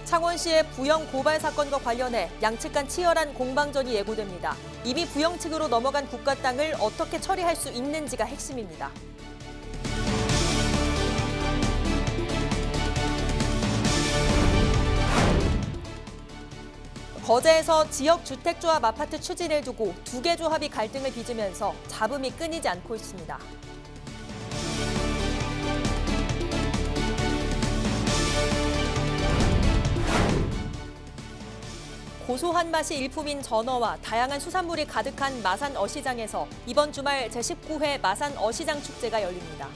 창원시의 부영 고발 사건과 관련해 양측 간 치열한 공방전이 예고됩니다. 이미 부영 측으로 넘어간 국가 땅을 어떻게 처리할 수 있는지가 핵심입니다. 거제에서 지역주택조합 아파트 추진을 두고 두 개 조합이 갈등을 빚으면서 잡음이 끊이지 않고 있습니다. 고소한 맛이 일품인 전어와 다양한 수산물이 가득한 마산 어시장에서 이번 주말 제19회 마산 어시장 축제가 열립니다.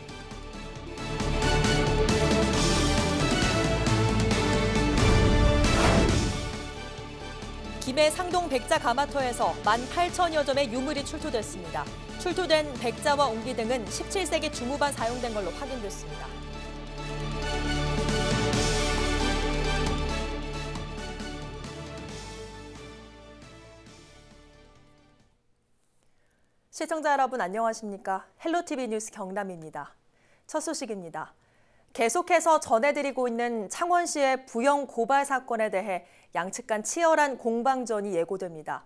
김해 상동 백자 가마터에서 18,000여 점의 유물이 출토됐습니다. 출토된 백자와 옹기 등은 17세기 중후반 사용된 걸로 확인됐습니다. 시청자 여러분 안녕하십니까? 헬로티비 뉴스 경남입니다. 첫 소식입니다. 계속해서 전해드리고 있는 창원시의 부영 고발 사건에 대해 양측 간 치열한 공방전이 예고됩니다.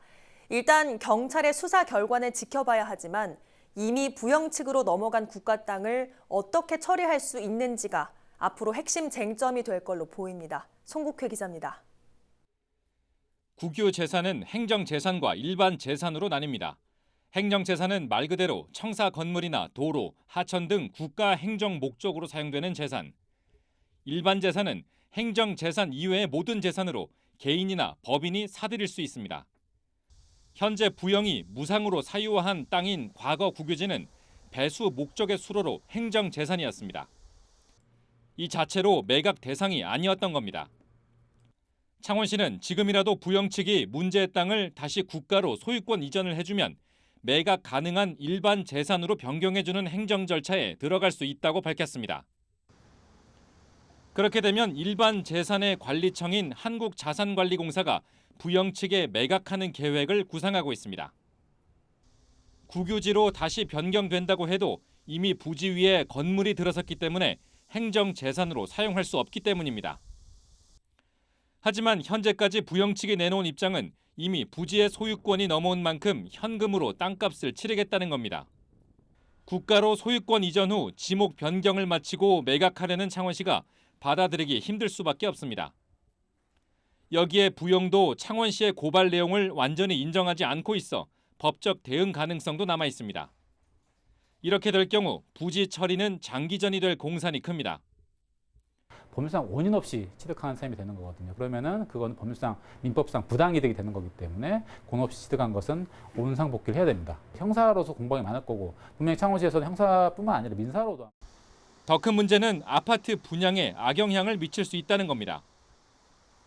일단 경찰의 수사 결과는 지켜봐야 하지만 이미 부영 측으로 넘어간 국가 땅을 어떻게 처리할 수 있는지가 앞으로 핵심 쟁점이 될 걸로 보입니다. 송국회 기자입니다. 국유 재산은 행정 재산과 일반 재산으로 나뉩니다. 행정 재산은 말 그대로 청사 건물이나 도로, 하천 등 국가 행정 목적으로 사용되는 재산. 일반 재산은 행정 재산 이외의 모든 재산으로 개인이나 법인이 사들일 수 있습니다. 현재 부영이 무상으로 사유한 땅인 과거 국유지는 배수 목적의 수로로 행정 재산이었습니다. 이 자체로 매각 대상이 아니었던 겁니다. 창원시는 지금이라도 부영 측이 문제의 땅을 다시 국가로 소유권 이전을 해주면 매각 가능한 일반 재산으로 변경해주는 행정 절차에 들어갈 수 있다고 밝혔습니다. 그렇게 되면 일반 재산의 관리청인 한국자산관리공사가 부영 측에 매각하는 계획을 구상하고 있습니다. 국유지로 다시 변경된다고 해도 이미 부지 위에 건물이 들어섰기 때문에 행정 재산으로 사용할 수 없기 때문입니다. 하지만 현재까지 부영 측이 내놓은 입장은 이미 부지의 소유권이 넘어온 만큼 현금으로 땅값을 치르겠다는 겁니다. 국가로 소유권 이전 후 지목 변경을 마치고 매각하려는 창원시가 받아들이기 힘들 수밖에 없습니다. 여기에 부영도 창원시의 고발 내용을 완전히 인정하지 않고 있어 법적 대응 가능성도 남아 있습니다. 이렇게 될 경우 부지 처리는 장기전이 될 공산이 큽니다. 법률상 원인 없이 취득한 셈이 되는 거거든요. 그러면은 그건 법률상 민법상 부당이득이 되는 거기 때문에 공 없이 취득한 것은 온상복귀를 해야 됩니다. 형사로서 공방이 많을 거고 분명히 창원시에서는 형사뿐만 아니라 민사로도. 더 큰 문제는 아파트 분양에 악영향을 미칠 수 있다는 겁니다.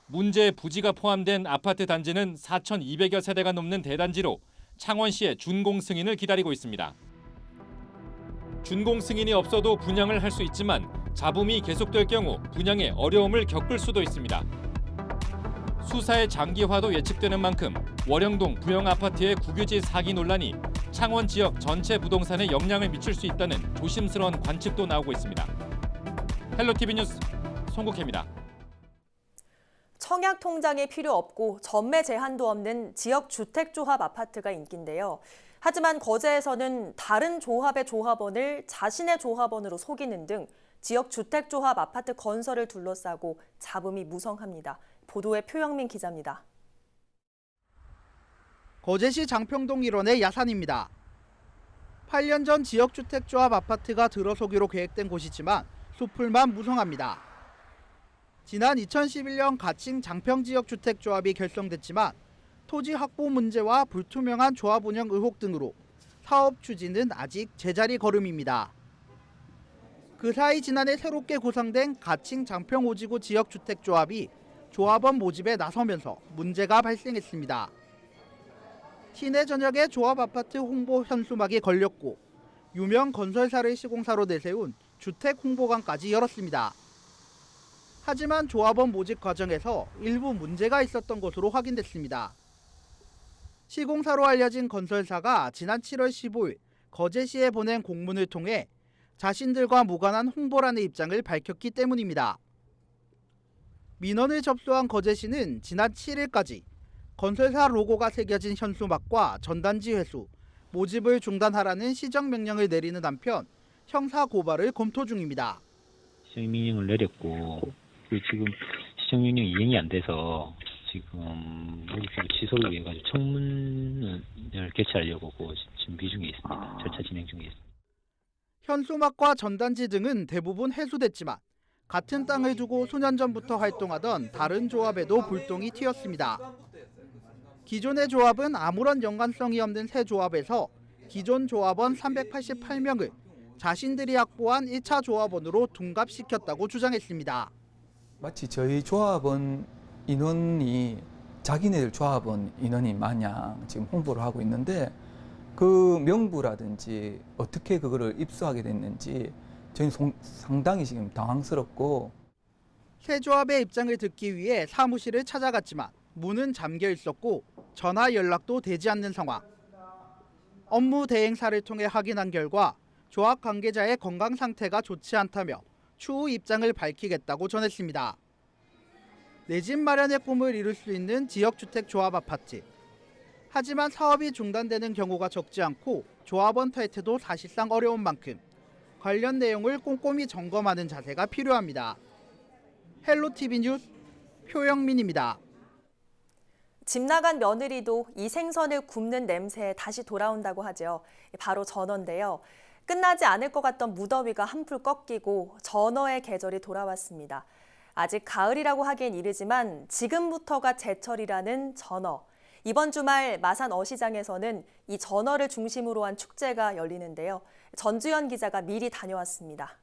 문제의 부지가 포함된 아파트 단지는 4,200여 세대가 넘는 대단지로 창원시의 준공 승인을 기다리고 있습니다. 준공 승인이 없어도 분양을 할 수 있지만 잡음이 계속될 경우 분양에 어려움을 겪을 수도 있습니다. 수사의 장기화도 예측되는 만큼 월영동 부영 아파트의 국유지 사기 논란이 창원 지역 전체 부동산에 영향을 미칠 수 있다는 조심스러운 관측도 나오고 있습니다. 헬로티비 뉴스 송국혜입니다. 청약 통장이 필요 없고 전매 제한도 없는 지역 주택조합 아파트가 인기인데요. 하지만 거제에서는 다른 조합의 조합원을 자신의 조합원으로 속이는 등 지역 주택조합 아파트 건설을 둘러싸고 잡음이 무성합니다. 보도에 표영민 기자입니다. 거제시 장평동 일원의 야산입니다. 8년 전 지역주택조합 아파트가 들어서기로 계획된 곳이지만 숲풀만 무성합니다. 지난 2011년 가칭 장평지역주택조합이 결성됐지만 토지 확보 문제와 불투명한 조합 운영 의혹 등으로 사업 추진은 아직 제자리 걸음입니다. 그 사이 지난해 새롭게 구성된 가칭 장평 오지구 지역주택조합이 조합원 모집에 나서면서 문제가 발생했습니다. 시내 전역에 조합 아파트 홍보 현수막이 걸렸고 유명 건설사를 시공사로 내세운 주택 홍보관까지 열었습니다. 하지만 조합원 모집 과정에서 일부 문제가 있었던 것으로 확인됐습니다. 시공사로 알려진 건설사가 지난 7월 15일 거제시에 보낸 공문을 통해 자신들과 무관한 홍보라는 입장을 밝혔기 때문입니다. 민원을 접수한 거제시는 지난 7일까지 건설사 로고가 새겨진 현수막과 전단지 회수, 모집을 중단하라는 시정명령을 내리는 한편 형사 고발을 검토 중입니다. 시정명령을 내렸고 지금 시정명령이 이행이 안 돼서 지금 모집 취소를 위해 가지고 청문을 개최하려고 준비 중에 있습니다. 절차 진행 중에 있습니다. 현수막과 전단지 등은 대부분 회수됐지만 같은 땅을 두고 수년 전부터 활동하던 다른 조합에도 불똥이 튀었습니다. 기존의 조합은 아무런 연관성이 없는 새 조합에서 기존 조합원 388명을 자신들이 확보한 1차 조합원으로 둔갑시켰다고 주장했습니다. 마치 저희 조합원 인원이 자기네들 조합원 인원이 마냥 지금 홍보를 하고 있는데 그 명부라든지 어떻게 그거를 입수하게 됐는지 저희는 상당히 지금 당황스럽고. 새 조합의 입장을 듣기 위해 사무실을 찾아갔지만 문은 잠겨 있었고 전화 연락도 되지 않는 상황. 업무 대행사를 통해 확인한 결과 조합 관계자의 건강 상태가 좋지 않다며 추후 입장을 밝히겠다고 전했습니다. 내 집 마련의 꿈을 이룰 수 있는 지역주택 조합 아파트. 하지만 사업이 중단되는 경우가 적지 않고 조합원 탈퇴도 사실상 어려운 만큼 관련 내용을 꼼꼼히 점검하는 자세가 필요합니다. 헬로티비 뉴스 표영민입니다. 집 나간 며느리도 이 생선을 굽는 냄새에 다시 돌아온다고 하죠. 바로 전어인데요. 끝나지 않을 것 같던 무더위가 한풀 꺾이고 전어의 계절이 돌아왔습니다. 아직 가을이라고 하기엔 이르지만 지금부터가 제철이라는 전어. 이번 주말 마산 어시장에서는 이 전어를 중심으로 한 축제가 열리는데요. 전주현 기자가 미리 다녀왔습니다.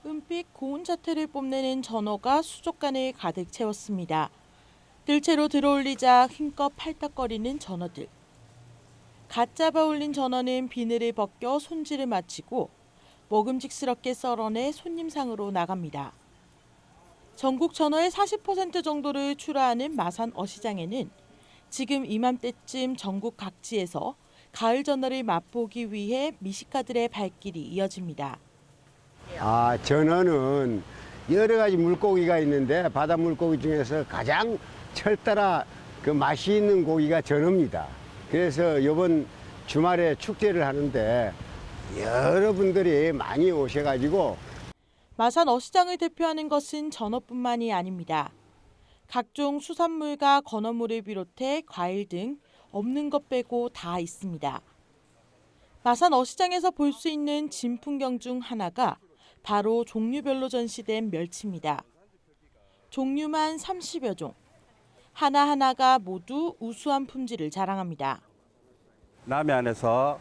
은빛 고운 자태를 뽐내는 전어가 수족관을 가득 채웠습니다. 들채로 들어올리자 힘껏 팔딱거리는 전어들. 갓 잡아 올린 전어는 비늘을 벗겨 손질을 마치고 먹음직스럽게 썰어내 손님상으로 나갑니다. 전국 전어의 40% 정도를 출하하는 마산 어시장에는 지금 이맘때쯤 전국 각지에서 가을 전어를 맛보기 위해 미식가들의 발길이 이어집니다. 전어는 여러 가지 물고기가 있는데 바다 물고기 중에서 가장 철따라 그 맛이 있는 고기가 전어입니다. 그래서 이번 주말에 축제를 하는데 여러분들이 많이 오셔가지고. 마산 어시장을 대표하는 것은 전어뿐만이 아닙니다. 각종 수산물과 건어물을 비롯해 과일 등 없는 것 빼고 다 있습니다. 마산 어시장에서 볼 수 있는 진풍경 중 하나가 바로 종류별로 전시된 멸치입니다. 종류만 30여 종. 하나하나가 모두 우수한 품질을 자랑합니다. 남해안에서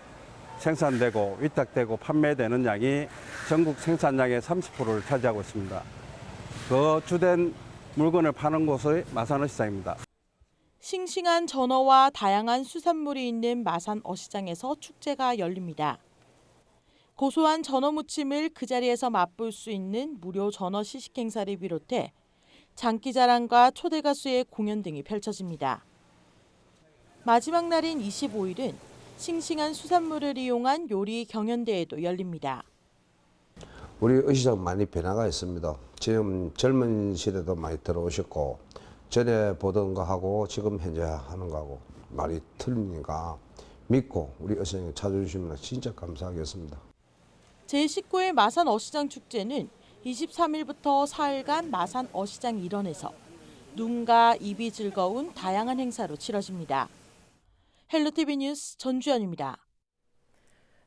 생산되고 위탁되고 판매되는 양이 전국 생산량의 30%를 차지하고 있습니다. 그 주된 물건을 파는 곳이 마산어시장입니다. 싱싱한 전어와 다양한 수산물이 있는 마산 어시장에서 축제가 열립니다. 고소한 전어 무침을 그 자리에서 맛볼 수 있는 무료 전어 시식 행사를 비롯해 장기자랑과 초대 가수의 공연 등이 펼쳐집니다. 마지막 날인 25일은 싱싱한 수산물을 이용한 요리 경연대회도 열립니다. 우리 어시장 많이 변화가 있습니다. 지금 젊은 시대도 많이 들어오셨고 전에 보던 거하고 지금 현재 하는 거하고 말이 틀리니까 믿고 우리 어시장에 찾아주시면 진짜 감사하겠습니다. 제19회 마산 어시장 축제는 23일부터 4일간 마산 어시장 일원에서 눈과 입이 즐거운 다양한 행사로 치러집니다. 헬로티비 뉴스 전주현입니다.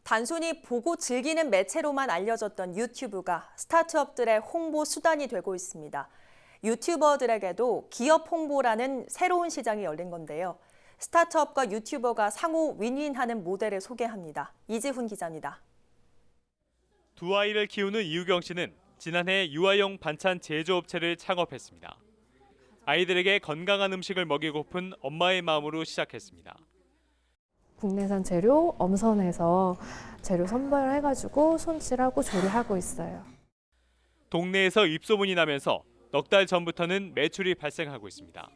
단순히 보고 즐기는 매체로만 알려졌던 유튜브가 스타트업들의 홍보 수단이 되고 있습니다. 유튜버들에게도 기업 홍보라는 새로운 시장이 열린 건데요. 스타트업과 유튜버가 상호 윈윈하는 모델을 소개합니다. 이지훈 기자입니다. 두 아이를 키우는 이우경 씨는 지난해 유아용 반찬 제조업체를 창업했습니다. 아이들에게 건강한 음식을 먹이고픈 엄마의 마음으로 시작했습니다. 국내산 재료 엄선해서 재료 선별해가지고 손질하고 조리하고 있어요. 동네에서 입소문이 나면서 넉 달 전부터는 매출이 발생하고 있습니다.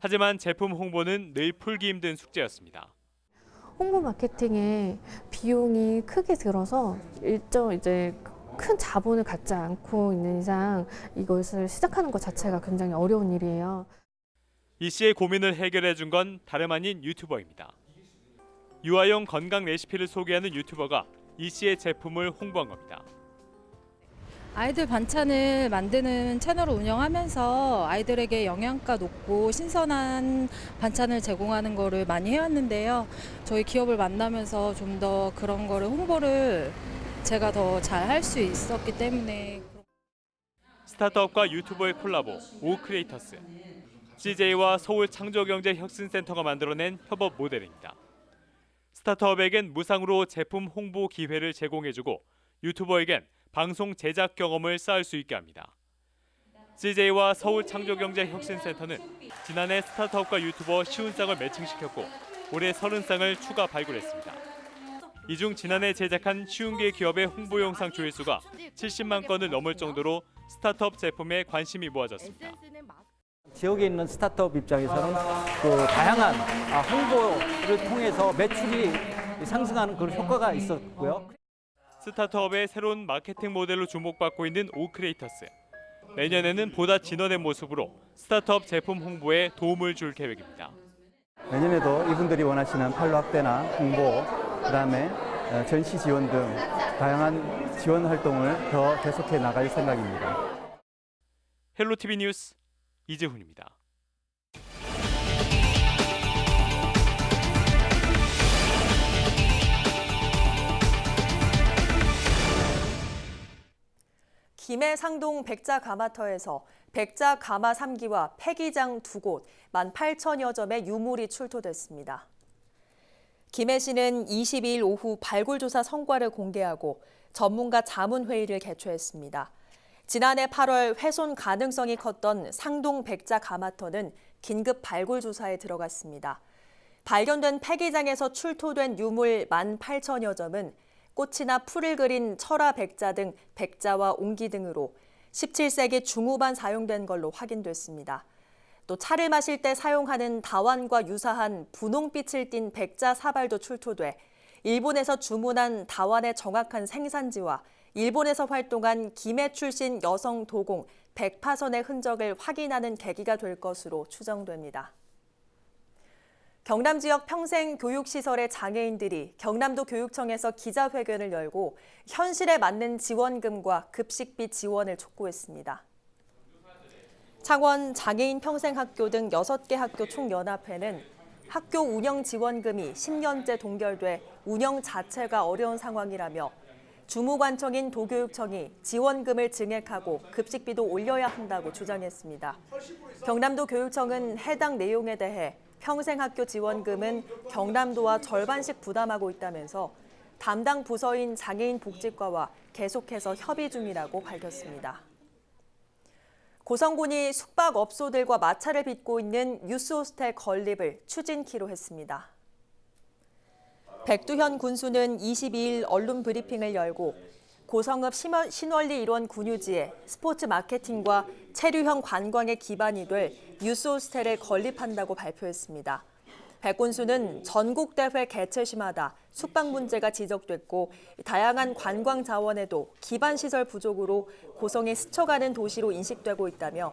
하지만 제품 홍보는 늘 풀기 힘든 숙제였습니다. 홍보 마케팅에 비용이 크게 들어서 일정 이제 큰 자본을 갖지 않고 있는 이상 이것을 시작하는 것 자체가 굉장히 어려운 일이에요. 이 씨의 고민을 해결해 준 건 다름 아닌 유튜버입니다. 유아용 건강 레시피를 소개하는 유튜버가 이 씨의 제품을 홍보한 겁니다. 아이들 반찬을 만드는 채널을 운영하면서 아이들에게 영양가 높고 신선한 반찬을 제공하는 거를 많이 해왔는데요. 저희 기업을 만나면서 좀 더 그런 거를 홍보를 제가 더 잘 할 수 있었기 때문에. 스타트업과 유튜버의 콜라보 오크리에이터스. CJ와 서울 창조경제혁신센터가 만들어낸 협업 모델입니다. 스타트업에겐 무상으로 제품 홍보 기회를 제공해주고 유튜버에겐 방송 제작 경험을 쌓을 수 있게 합니다. CJ와 서울창조경제혁신센터는 지난해 스타트업과 유튜버 50쌍을 매칭시켰고 올해 30쌍을 추가 발굴했습니다. 이 중 지난해 제작한 50개 기업의 홍보 영상 조회수가 70만 건을 넘을 정도로 스타트업 제품에 관심이 모아졌습니다. 지역에 있는 스타트업 입장에서는 그 다양한 홍보를 통해서 매출이 상승하는 그런 효과가 있었고요. 스타트업의 새로운 마케팅 모델로 주목받고 있는 오크리에이터스. 내년에는 보다 진화된 모습으로 스타트업 제품 홍보에 도움을 줄 계획입니다. 내년에도 이분들이 원하시는 판로 확대나 홍보, 그다음에 전시 지원 등 다양한 지원 활동을 더 계속해 나갈 생각입니다. 헬로티비 뉴스 이재훈입니다. 김해 상동 백자가마터에서 백자가마 3기와 폐기장 2곳, 18,000여 점의 유물이 출토됐습니다. 김해시는 22일 오후 발굴조사 성과를 공개하고 전문가 자문회의를 개최했습니다. 지난해 8월 훼손 가능성이 컸던 상동 백자가마터는 긴급 발굴조사에 들어갔습니다. 발견된 폐기장에서 출토된 유물 18,000여 점은 꽃이나 풀을 그린 철화 백자 등 백자와 옹기 등으로 17세기 중후반 사용된 걸로 확인됐습니다. 또 차를 마실 때 사용하는 다완과 유사한 분홍빛을 띤 백자 사발도 출토돼 일본에서 주문한 다완의 정확한 생산지와 일본에서 활동한 김해 출신 여성 도공 백파선의 흔적을 확인하는 계기가 될 것으로 추정됩니다. 경남 지역 평생교육시설의 장애인들이 경남도 교육청에서 기자회견을 열고 현실에 맞는 지원금과 급식비 지원을 촉구했습니다. 창원 장애인 평생학교 등 6개 학교 총연합회는 학교 운영 지원금이 10년째 동결돼 운영 자체가 어려운 상황이라며 주무관청인 도교육청이 지원금을 증액하고 급식비도 올려야 한다고 주장했습니다. 경남도 교육청은 해당 내용에 대해 평생학교 지원금은 경남도와 절반씩 부담하고 있다면서 담당 부서인 장애인 복지과와 계속해서 협의 중이라고 밝혔습니다. 고성군이 숙박업소들과 마찰을 빚고 있는 유스호스텔 건립을 추진키로 했습니다. 백두현 군수는 22일 언론 브리핑을 열고 고성읍 신월리 일원 군유지에 스포츠 마케팅과 체류형 관광의 기반이 될 유스호스텔을 건립한다고 발표했습니다. 백 군수는 전국대회 개최 시마다 숙박 문제가 지적됐고 다양한 관광 자원에도 기반시설 부족으로 고성이 스쳐가는 도시로 인식되고 있다며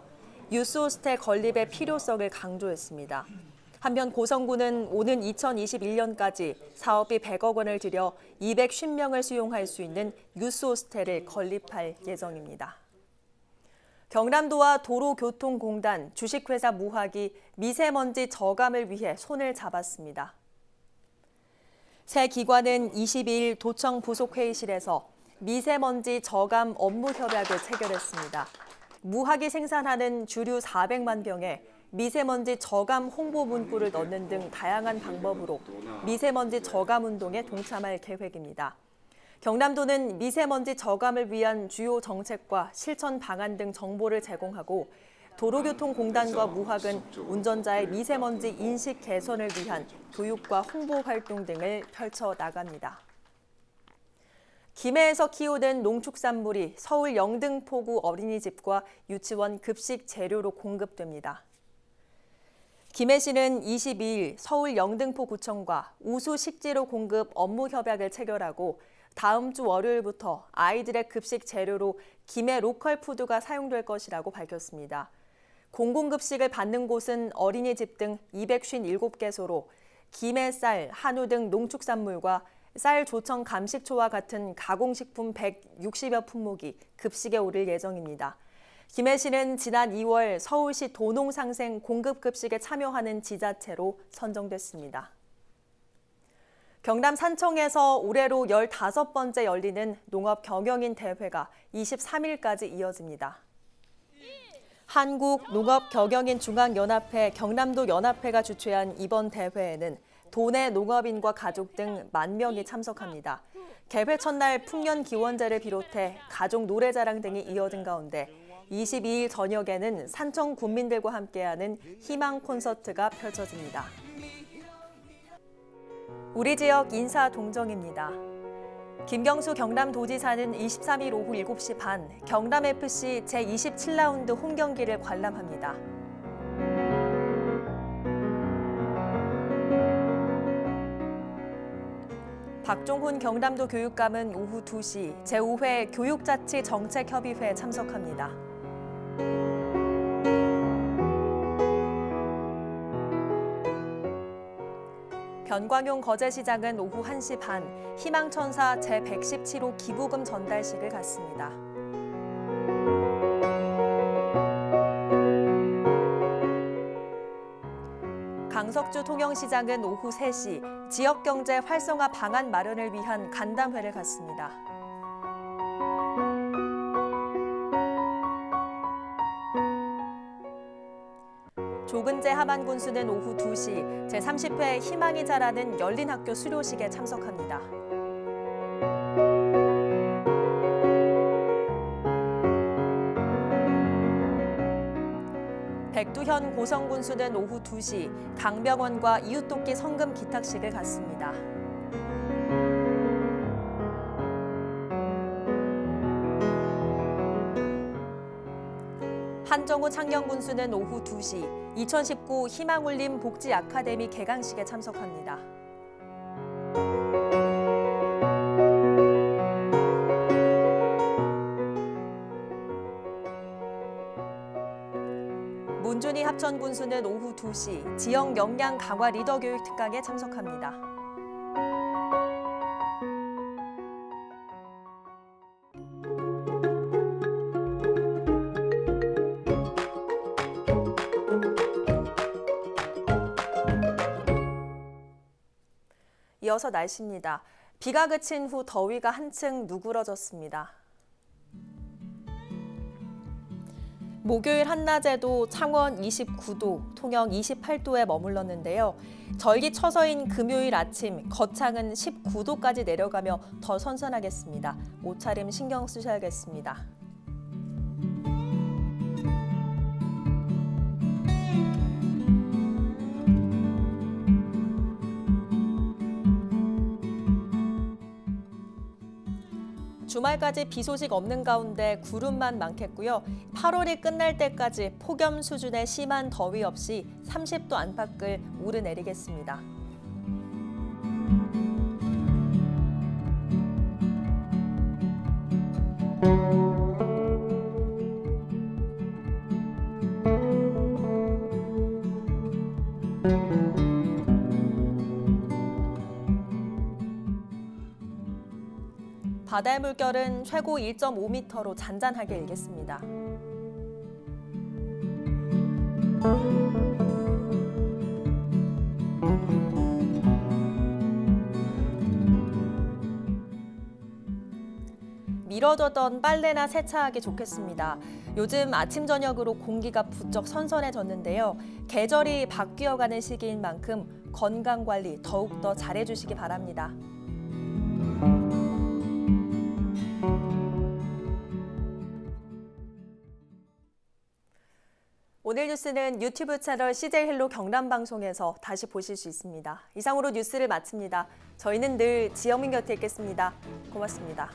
유스호스텔 건립의 필요성을 강조했습니다. 한편 고성군은 오는 2021년까지 사업비 100억 원을 들여 250명을 수용할 수 있는 유스호스텔을 건립할 예정입니다. 경남도와 도로교통공단, 주식회사 무학이 미세먼지 저감을 위해 손을 잡았습니다. 새 기관은 22일 도청 부속회의실에서 미세먼지 저감 업무 협약을 체결했습니다. 무학이 생산하는 주류 400만 병에 미세먼지 저감 홍보 문구를 넣는 등 다양한 방법으로 미세먼지 저감 운동에 동참할 계획입니다. 경남도는 미세먼지 저감을 위한 주요 정책과 실천 방안 등 정보를 제공하고 도로교통공단과 무학은 운전자의 미세먼지 인식 개선을 위한 교육과 홍보 활동 등을 펼쳐 나갑니다. 김해에서 키우는 농축산물이 서울 영등포구 어린이집과 유치원 급식 재료로 공급됩니다. 김해시는 22일 서울 영등포구청과 우수 식재료 공급 업무 협약을 체결하고 다음 주 월요일부터 아이들의 급식 재료로 김해 로컬 푸드가 사용될 것이라고 밝혔습니다. 공공급식을 받는 곳은 어린이집 등 257개소로 김해 쌀, 한우 등 농축산물과 쌀 조청 감식초와 같은 가공식품 160여 품목이 급식에 오를 예정입니다. 김해시는 지난 2월 서울시 도농상생 공급급식에 참여하는 지자체로 선정됐습니다. 경남 산청에서 올해로 15번째 열리는 농업 경영인 대회가 23일까지 이어집니다. 한국농업경영인 중앙연합회, 경남도 연합회가 주최한 이번 대회에는 도내 농업인과 가족 등 10,000명이 참석합니다. 개회 첫날 풍년기원제를 비롯해 가족 노래자랑 등이 이어진 가운데 22일 저녁에는 산청 군민들과 함께하는 희망 콘서트가 펼쳐집니다. 우리 지역 인사 동정입니다. 김경수 경남도지사는 23일 오후 7시 반 경남FC 제27라운드 홈경기를 관람합니다. 박종훈 경남도 교육감은 오후 2시 제5회 교육자치정책협의회에 참석합니다. 변광용 거제시장은 오후 1시 반 희망천사 제117호 기부금 전달식을 갖습니다. 강석주 통영시장은 오후 3시 지역경제 활성화 방안 마련을 위한 간담회를 갖습니다. 조근재 하만군수는 오후 2시 제30회 희망이 자라는 열린학교 수료식에 참석합니다. 백두현 고성군수는 오후 2시 강병원과 이웃돕기 성금 기탁식을 갖습니다. 한정우 창녕군수는 오후 2시 2019 희망울림 복지 아카데미 개강식에 참석합니다. 문준희 합천군수는 오후 2시 지역 역량 강화 리더 교육 특강에 참석합니다. 이어서 날씨입니다. 비가 그친 후 더위가 한층 누그러졌습니다. 목요일 한낮에도 창원 29도, 통영 28도에 머물렀는데요. 절기처서인 금요일 아침 거창은 19도까지 내려가며 더 선선하겠습니다. 옷차림 신경 쓰셔야겠습니다. 주말까지 비 소식 없는 가운데 구름만 많겠고요. 8월이 끝날 때까지 폭염 수준의 심한 더위 없이 30도 안팎을 오르내리겠습니다. 바다의 물결은 최고 1.5m로 잔잔하게 일겠습니다. 미뤄두던 빨래나 세차하기 좋겠습니다. 요즘 아침 저녁으로 공기가 부쩍 선선해졌는데요. 계절이 바뀌어가는 시기인 만큼 건강관리 더욱더 잘해주시기 바랍니다. 오늘 뉴스는 유튜브 채널 CJ 헬로 경남방송에서 다시 보실 수 있습니다. 이상으로 뉴스를 마칩니다. 저희는 늘 지영민 곁에 있겠습니다. 고맙습니다.